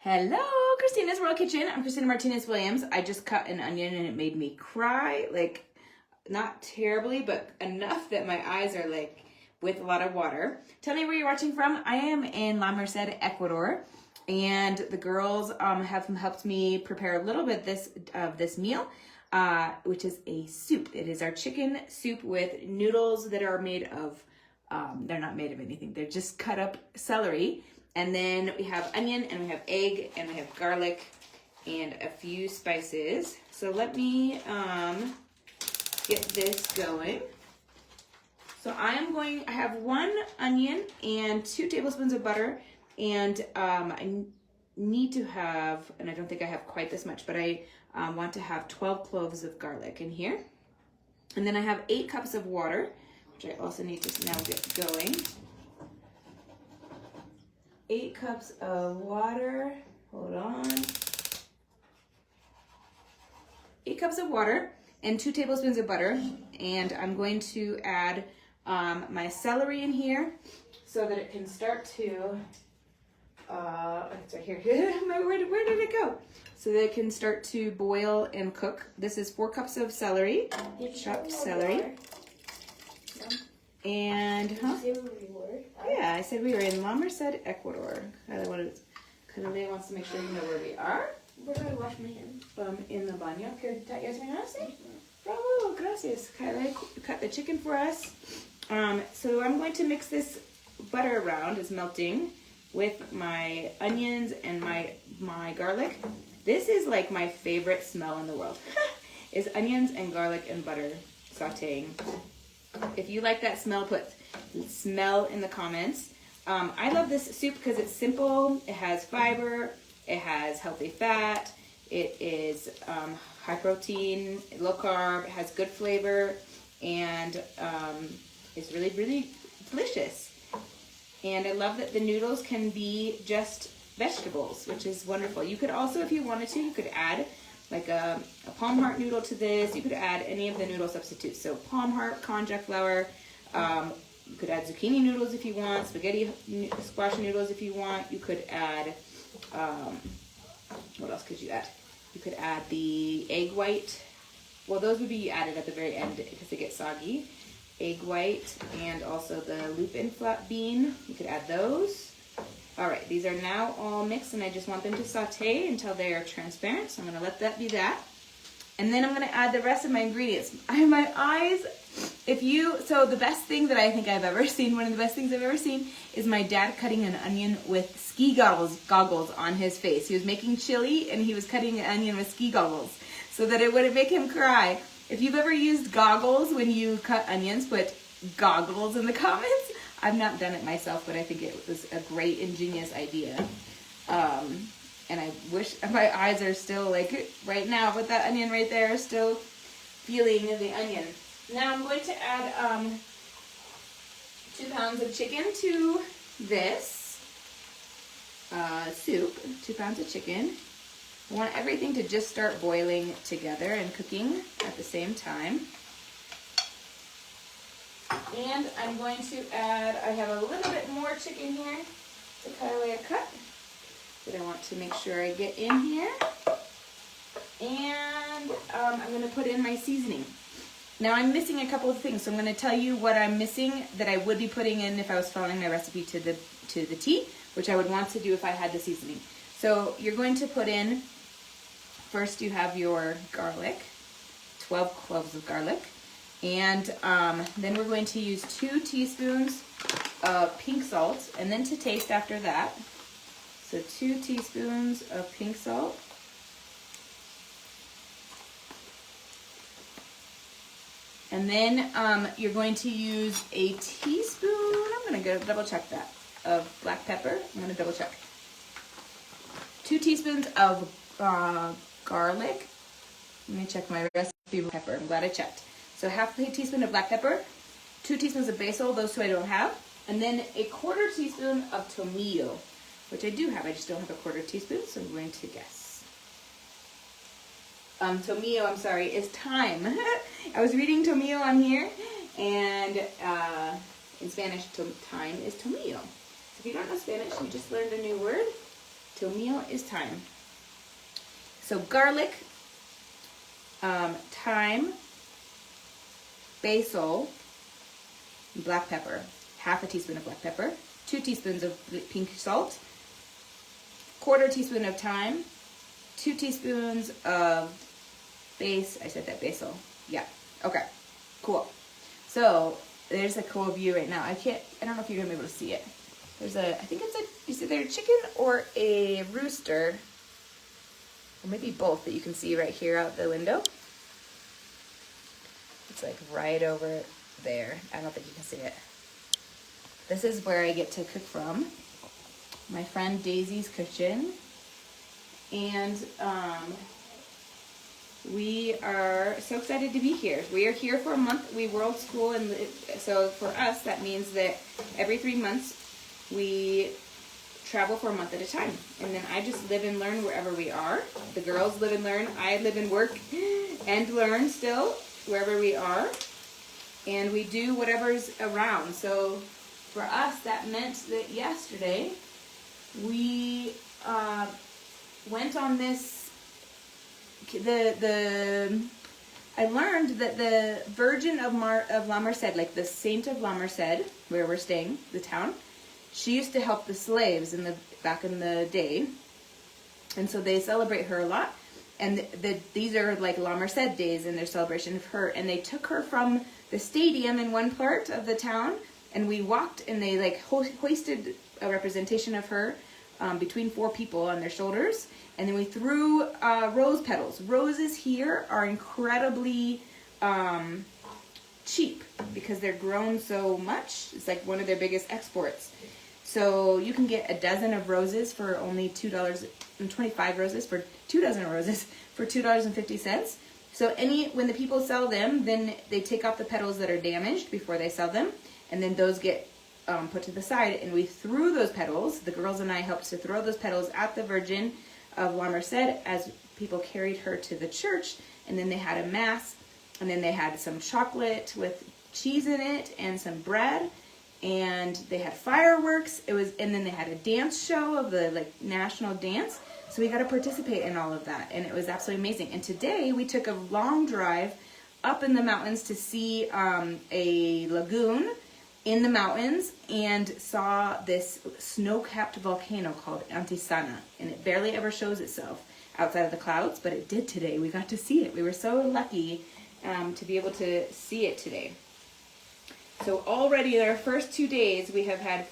Hello, Christina's World Kitchen. I'm Christina Martinez-Williams. I just cut an onion and it made me cry, like not terribly, but enough that my eyes are like with a lot of water. Tell me where you're watching from. I am in La Merced, Ecuador, and the girls have helped me prepare a little bit of this meal, which is a soup. It is our chicken soup with noodles that are made of, they're not made of anything. They're just cut up celery. And then we have onion, and we have egg, and we have garlic, and a few spices. So let me get this going. So I have 1 onion and 2 tablespoons of butter, and I need to have, and I don't think I have quite this much, but I want to have 12 cloves of garlic in here. And then I have 8 cups of water, which I also need to now get going. 8 cups of water, hold on. 8 cups of water and 2 tablespoons of butter. And I'm going to add my celery in here so that it can start to, it's right here. Where did it go? So that it can start to boil and cook. This is 4 cups of celery, chopped celery. And, yeah, I said we were in La Merced, Ecuador. Kylie wants to make sure you know where we are. Where do I wash my hands? In the baño. ¿Qué tallas me hace? Bravo, gracias. Kylie cut the chicken for us. So I'm going to mix this butter around. It's melting with my onions and my garlic. This is like my favorite smell in the world. Is onions and garlic and butter sauteing. If you like that smell, put smell in the comments. I love this soup because it's simple. It has fiber. It has healthy fat. It is high protein, low carb. It has good flavor, and it's really, really delicious. And I love that the noodles can be just vegetables, which is wonderful. You could also, if you wanted to, you could add like a palm heart noodle to this. You could add any of the noodle substitutes. So palm heart, konjac flour. You could add zucchini noodles if you want, spaghetti squash noodles if you want. You could add, what else could you add? You could add the egg white. Well, those would be added at the very end because they get soggy. Egg white and also the lupin flat bean. You could add those. All right, these are now all mixed, and I just want them to saute until they are transparent. So I'm going to let that be that. And then I'm going to add the rest of my ingredients. My eyes, so the best thing that I think I've ever seen, one of the best things I've ever seen, is my dad cutting an onion with ski goggles on his face. He was making chili, and he was cutting an onion with ski goggles so that it wouldn't make him cry. If you've ever used goggles when you cut onions, put goggles in the comments. I've not done it myself, but I think it was a great, ingenious idea. And I wish my eyes are still like right now with that onion right there, still feeling the onion. Now I'm going to add 2 pounds of chicken to this soup, 2 pounds of chicken. I want everything to just start boiling together and cooking at the same time. And I'm going to add, I have a little bit more chicken here to Kylie cut that I want to make sure I get in here. And I'm going to put in my seasoning. Now I'm missing a couple of things, so I'm going to tell you what I'm missing that I would be putting in if I was following my recipe to the T, which I would want to do if I had the seasoning. So you're going to put in, first you have your garlic, 12 cloves of garlic. And then we're going to use 2 teaspoons of pink salt, and then to taste after that. So 2 teaspoons of pink salt. And then you're going to use a teaspoon, I'm going to go double check that, of black pepper. I'm going to double check. 2 teaspoons of garlic. Let me check my recipe of pepper. I'm glad I checked. So half a teaspoon of black pepper, 2 teaspoons of basil, those 2 I don't have, and then a 1/4 teaspoon of tomillo, which I do have, I just don't have a 1/4 teaspoon, so I'm going to guess. Tomillo, I'm sorry, is thyme. I was reading tomillo on here, and in Spanish, thyme is tomillo. So if you don't know Spanish, you just learned a new word. till meal is time. So garlic, thyme, basil, black pepper, half a teaspoon of black pepper, 2 teaspoons of pink salt, 1/4 teaspoon of thyme, 2 teaspoons of basil. Yeah, okay, cool. So there's a cool view right now. I don't know if you're gonna be able to see it. I think it's either a chicken or a rooster, or maybe both that you can see right here out the window. It's like right over there. I don't think you can see it. This is where I get to cook from. My friend Daisy's kitchen. And we are so excited to be here. We are here for a month. We world school, and so for us that means that every 3 months we travel for a month at a time. And then I just live and learn wherever we are. The girls live and learn. I live and work and learn still wherever we are. And we do whatever's around. So for us, that meant that yesterday we went on this. I learned that the Virgin of La Merced, like the Saint of La Merced, where we're staying, the town, she used to help the slaves back in the day, and so they celebrate her a lot. And these are like La Merced days in their celebration of her. And they took her from the stadium in one part of the town, and we walked, and they like hoisted a representation of her between 4 people on their shoulders. And then we threw rose petals. Roses here are incredibly cheap because they're grown so much. It's like one of their biggest exports. So you can get a dozen of roses for only $2, and 25 roses for 2 dozen roses for $2.50. So when the people sell them, then they take off the petals that are damaged before they sell them, and then those get put to the side. And we threw those petals. The girls and I helped to throw those petals at the Virgin of La Merced as people carried her to the church. And then they had a mass, and then they had some chocolate with cheese in it and some bread, and they had fireworks. And then they had a dance show of the national dance. So we got to participate in all of that, and it was absolutely amazing. And today we took a long drive up in the mountains to see a lagoon in the mountains, and saw this snow-capped volcano called Antisana, and it barely ever shows itself outside of the clouds, but it did today. We got to see it. We were so lucky to be able to see it today. So already in our first 2 days, we have had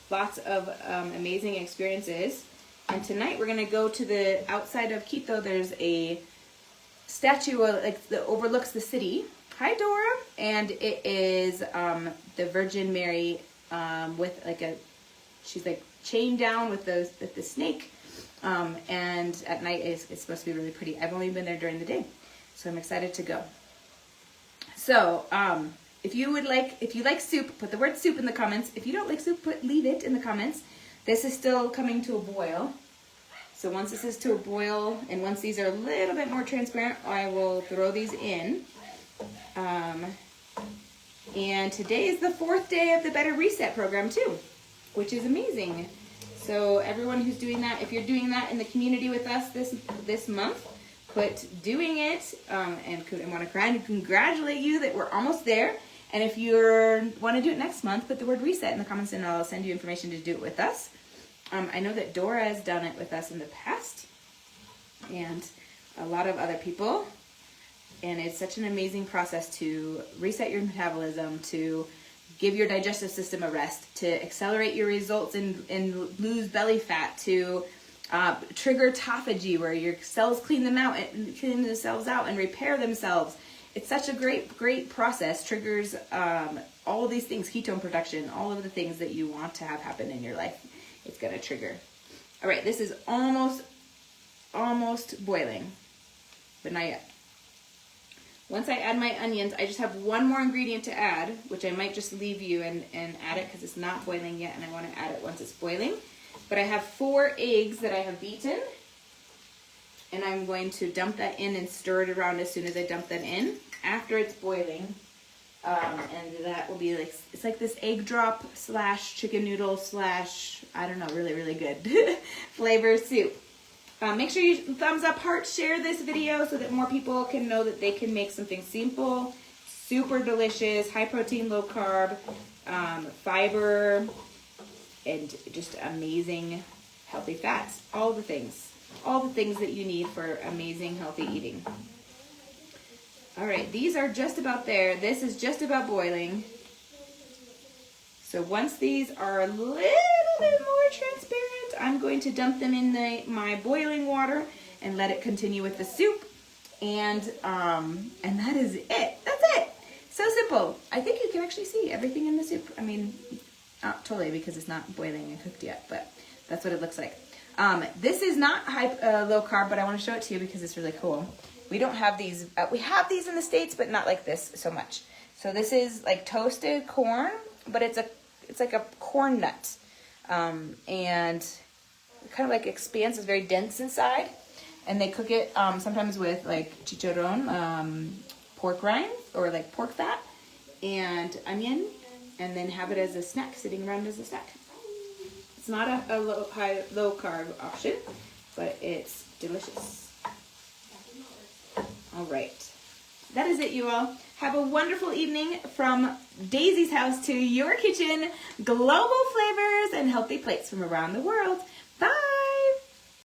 lots of amazing experiences. And tonight we're going to go to the outside of Quito. There's a statue that overlooks the city. Hi, Dora. And it is the Virgin Mary with she's chained down with the snake. And at night it's supposed to be really pretty. I've only been there during the day, so I'm excited to go. So if you like soup, put the word soup in the comments. If you don't like soup, leave it in the comments. This is still coming to a boil. So once this is to a boil, and once these are a little bit more transparent, I will throw these in. And today is the 4th day of the Better Reset program too, which is amazing. So everyone who's doing that, if you're doing that in the community with us this month, put doing it, and I want to congratulate you that we're almost there. And if you want to do it next month, put the word reset in the comments, and I'll send you information to do it with us. I know that Dora has done it with us in the past, and a lot of other people. And it's such an amazing process to reset your metabolism, to give your digestive system a rest, to accelerate your results and lose belly fat, to trigger autophagy, where your cells clean themselves out and repair themselves. It's such a great process. Triggers all of these things, ketone production, all of the things that you want to have happen in your life. It's going to trigger. All right, this is almost boiling, but not yet. Once I add my onions, I just have one more ingredient to add, which I might just leave you and add it because it's not boiling yet, and I want to add it once it's boiling. But I have 4 eggs that I have beaten, and I'm going to dump that in and stir it around as soon as I dump that in. After it's boiling, And that will be like, it's like this egg drop / chicken noodle / I don't know, really, really good flavor soup. Make sure you thumbs up, heart, share this video so that more people can know that they can make something simple, super delicious, high protein, low carb, fiber, and just amazing healthy fats. All the things that you need for amazing healthy eating. All right, these are just about there. This is just about boiling. So once these are a little bit more transparent, I'm going to dump them in my boiling water and let it continue with the soup. And that is it. That's it. So simple. I think you can actually see everything in the soup. I mean, not totally because it's not boiling and cooked yet, but that's what it looks like. This is not low carb, but I want to show it to you because it's really cool. We don't have these. We have these in the States, but not like this so much. So this is like toasted corn, but it's like a corn nut, and it kind of like expands. It's very dense inside, and they cook it sometimes with like chicharron, pork rind, or like pork fat, and onion, and then have it as a snack, sitting around as a snack. It's not a low carb option, but it's delicious. All right, that is it, you all. Have a wonderful evening from Daisy's house to your kitchen. Global flavors and healthy plates from around the world. Bye.